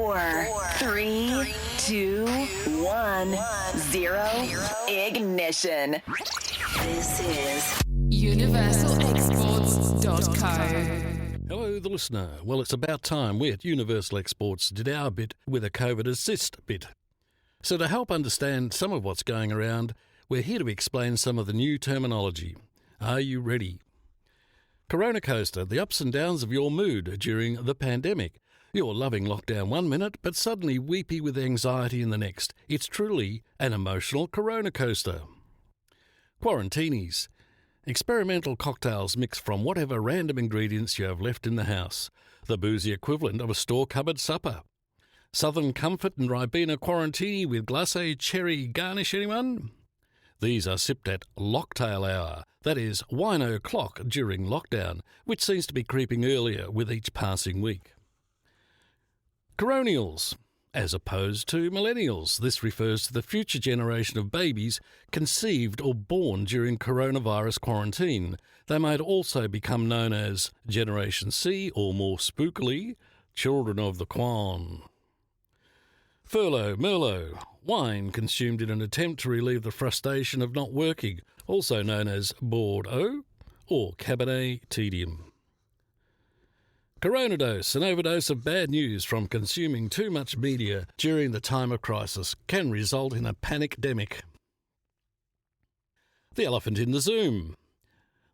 4, 3, 2, 1, 0. Ignition. This is UniversalExports.co. Hello, the listener. Well, it's about time we at Universal Exports did our bit with a COVID assist bit. So to help understand some of what's going around, we're here to explain some of the new terminology. Are you ready? Corona Coaster, the ups and downs of your mood during the pandemic. You're loving lockdown one minute, but suddenly weepy with anxiety in the next. It's truly an emotional Corona Coaster. Quarantinis. Experimental cocktails mixed from whatever random ingredients you have left in the house. The boozy equivalent of a store cupboard supper. Southern Comfort and Ribena Quarantini with glacé cherry garnish, anyone? These are sipped at Locktail Hour, that is, wine o'clock during lockdown, which seems to be creeping earlier with each passing week. Coronials, as opposed to millennials. This refers to the future generation of babies conceived or born during coronavirus quarantine. They might also become known as Generation C, or more spookily, Children of the Quan. Furlough, Merlot, wine consumed in an attempt to relieve the frustration of not working, also known as Bordeaux or Cabernet Tedium. Coronadose, an overdose of bad news from consuming too much media during the time of crisis, can result in a panic-demic. The elephant in the Zoom.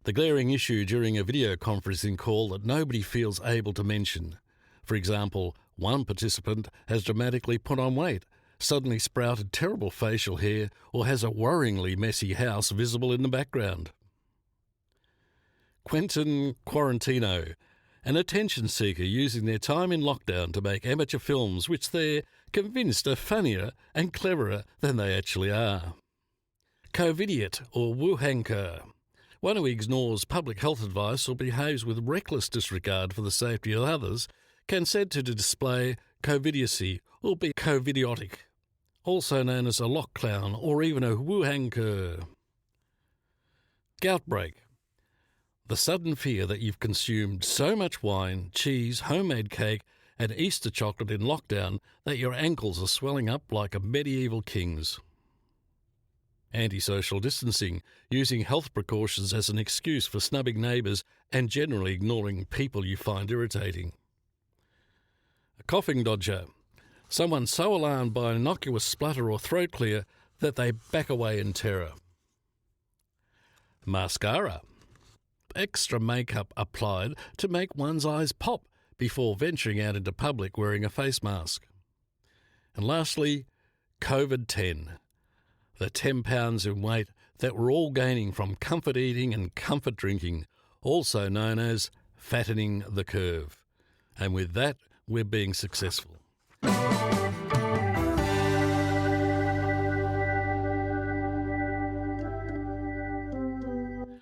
The glaring issue during a video conferencing call that nobody feels able to mention. For example, one participant has dramatically put on weight, suddenly sprouted terrible facial hair, or has a worryingly messy house visible in the background. Quentin Quarantino, an attention seeker using their time in lockdown to make amateur films which they're convinced are funnier and cleverer than they actually are. Covidiot, or Wuhanker, one who ignores public health advice or behaves with reckless disregard for the safety of others, can said to display covidiocy or be covidiotic, also known as a lock clown or even a Wuhanker. Goutbreak. The sudden fear that you've consumed so much wine, cheese, homemade cake, and Easter chocolate in lockdown that your ankles are swelling up like a medieval king's. Antisocial distancing, using health precautions as an excuse for snubbing neighbours and generally ignoring people you find irritating. A coughing dodger. Someone so alarmed by an innocuous splutter or throat clear that they back away in terror. Mascara. Extra makeup applied to make one's eyes pop before venturing out into public wearing a face mask. And lastly, COVID-10. The 10 pounds in weight that we're all gaining from comfort eating and comfort drinking, also known as fattening the curve. And with that, we're being successful.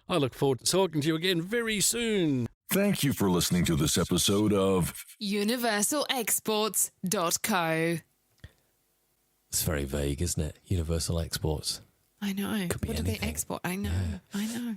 I look forward to talking to you again very soon. Thank you for listening to this episode of UniversalExports.co. It's very vague, isn't it? Universal Exports. I know. Could be What do they anything. export? I know. Yeah. I know.